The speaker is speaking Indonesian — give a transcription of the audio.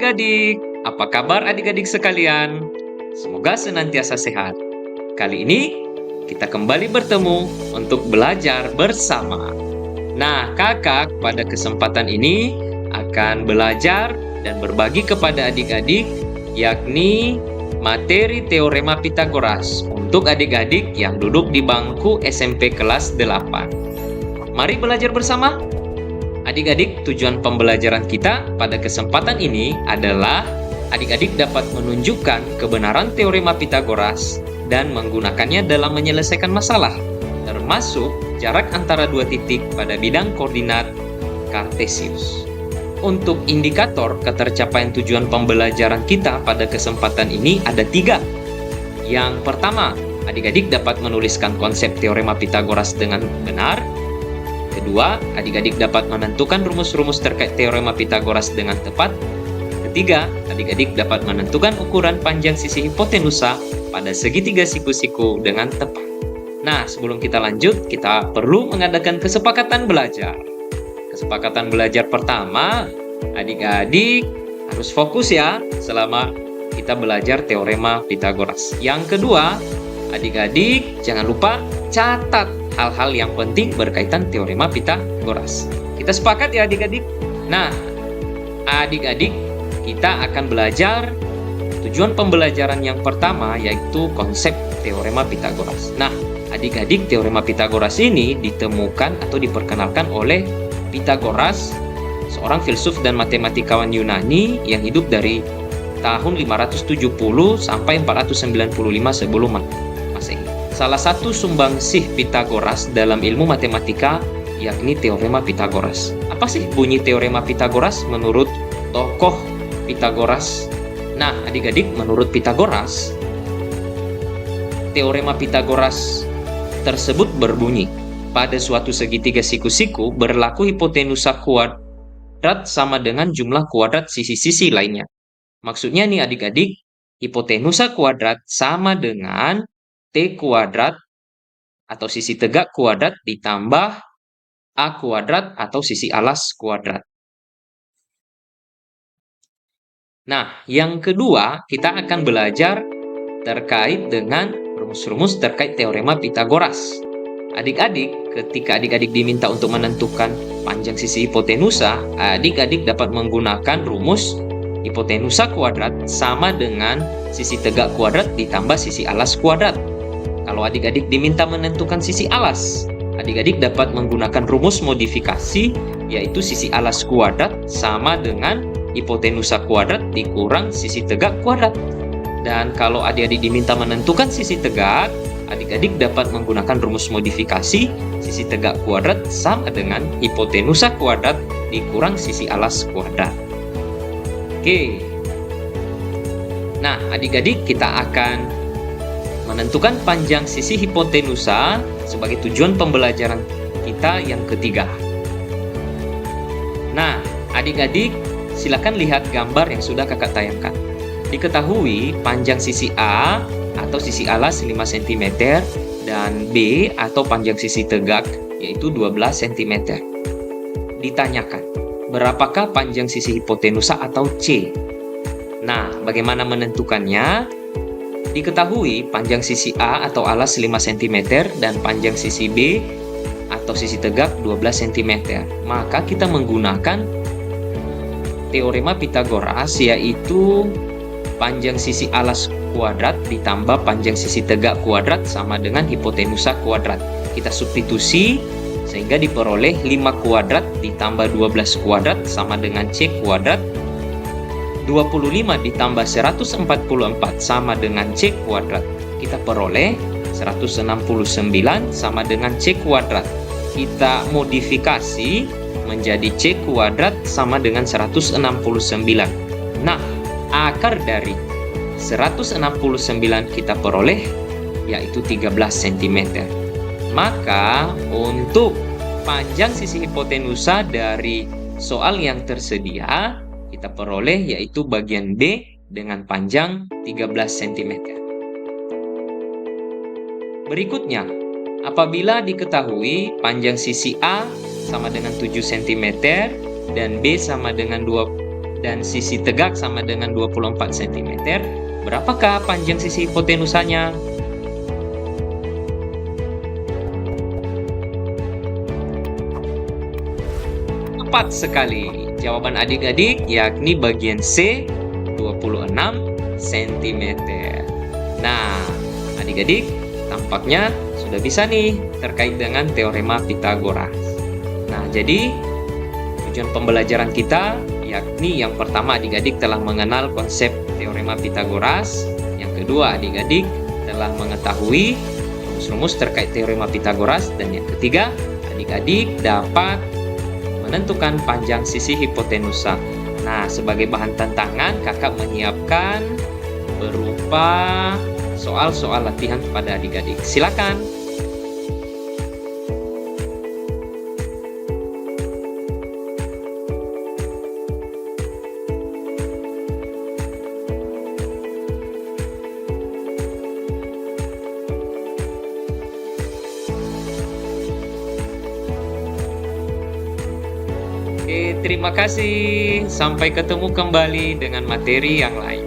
adik-adik, apa kabar adik-adik sekalian? Semoga senantiasa sehat. Kali ini kita kembali bertemu untuk belajar bersama. Nah, kakak pada kesempatan ini akan belajar dan berbagi kepada adik-adik yakni materi teorema Pitagoras untuk adik-adik yang duduk di bangku SMP kelas 8. Mari belajar bersama. Adik-adik, tujuan pembelajaran kita pada kesempatan ini adalah adik-adik dapat menunjukkan kebenaran teorema Pitagoras dan menggunakannya dalam menyelesaikan masalah, termasuk jarak antara dua titik pada bidang koordinat Kartesius. Untuk indikator ketercapaian tujuan pembelajaran kita pada kesempatan ini ada 3. Yang pertama, adik-adik dapat menuliskan konsep teorema Pitagoras dengan benar. Kedua, adik-adik dapat menentukan rumus-rumus terkait teorema Pitagoras dengan tepat. Ketiga, adik-adik dapat menentukan ukuran panjang sisi hipotenusa pada segitiga siku-siku dengan tepat. Nah, sebelum kita lanjut, kita perlu mengadakan kesepakatan belajar. Kesepakatan belajar pertama, adik-adik harus fokus ya selama kita belajar teorema Pitagoras. Yang kedua, adik-adik jangan lupa catat hal-hal yang penting berkaitan teorema Pitagoras. Kita sepakat ya adik-adik? Nah, adik-adik kita akan belajar tujuan pembelajaran yang pertama yaitu konsep teorema Pitagoras. Nah, adik-adik teorema Pitagoras ini ditemukan atau diperkenalkan oleh Pitagoras, seorang filsuf dan matematikawan Yunani yang hidup dari tahun 570 sampai 495 sebelum Masehi. Salah satu sumbangsih Pitagoras dalam ilmu matematika yakni teorema Pitagoras. Apa sih bunyi teorema Pitagoras menurut tokoh Pitagoras? Nah, adik-adik, menurut Pitagoras, teorema Pitagoras tersebut berbunyi, pada suatu segitiga siku-siku berlaku hipotenusa kuadrat sama dengan jumlah kuadrat sisi-sisi lainnya. Maksudnya nih adik-adik, hipotenusa kuadrat sama dengan T kuadrat atau sisi tegak kuadrat ditambah A kuadrat atau sisi alas kuadrat. Nah, yang kedua, kita akan belajar terkait dengan rumus-rumus terkait teorema Pitagoras. Adik-adik, ketika adik-adik diminta untuk menentukan panjang sisi hipotenusa, adik-adik dapat menggunakan rumus hipotenusa kuadrat sama dengan sisi tegak kuadrat ditambah sisi alas kuadrat. Kalau adik-adik diminta menentukan sisi alas, adik-adik dapat menggunakan rumus modifikasi, yaitu sisi alas kuadrat sama dengan hipotenusa kuadrat dikurang sisi tegak kuadrat. Dan kalau adik-adik diminta menentukan sisi tegak, adik-adik dapat menggunakan rumus modifikasi, sisi tegak kuadrat sama dengan hipotenusa kuadrat dikurang sisi alas kuadrat. Oke. Nah, adik-adik kita akan menentukan panjang sisi hipotenusa sebagai tujuan pembelajaran kita yang ketiga. Nah, adik-adik silakan lihat gambar yang sudah kakak tayangkan. Diketahui panjang sisi A atau sisi alas 5 cm dan B atau panjang sisi tegak yaitu 12 cm. Ditanyakan, berapakah panjang sisi hipotenusa atau C? Nah, bagaimana menentukannya? Diketahui panjang sisi A atau alas 5 cm dan panjang sisi B atau sisi tegak 12 cm. Maka kita menggunakan teorema Pitagoras yaitu panjang sisi alas kuadrat ditambah panjang sisi tegak kuadrat sama dengan hipotenusa kuadrat. Kita substitusi sehingga diperoleh 5 kuadrat ditambah 12 kuadrat sama dengan C kuadrat. 25 ditambah 144 sama dengan C kuadrat. Kita peroleh 169 sama dengan C kuadrat. Kita modifikasi menjadi C kuadrat sama dengan 169. Nah, akar dari 169 kita peroleh yaitu 13 cm. Maka untuk panjang sisi hipotenusa dari soal yang tersedia kita peroleh yaitu bagian B dengan panjang 13 cm. Berikutnya, apabila diketahui panjang sisi A sama dengan 7 cm dan B sama dengan 12 dan sisi tegak sama dengan 24 cm, berapakah panjang sisi hipotenusanya? Tepat sekali. Jawaban adik-adik yakni bagian C, 26 cm. Nah, adik-adik tampaknya sudah bisa nih terkait dengan teorema Pythagoras. Nah, jadi tujuan pembelajaran kita yakni yang pertama adik-adik telah mengenal konsep teorema Pythagoras, yang kedua adik-adik telah mengetahui rumus-rumus terkait teorema Pythagoras, dan yang ketiga adik-adik dapat menentukan panjang sisi hipotenusa. Nah, sebagai bahan tantangan kakak menyiapkan berupa soal-soal latihan kepada adik-adik. Silakan. Oke, terima kasih. Sampai ketemu kembali dengan materi yang lain.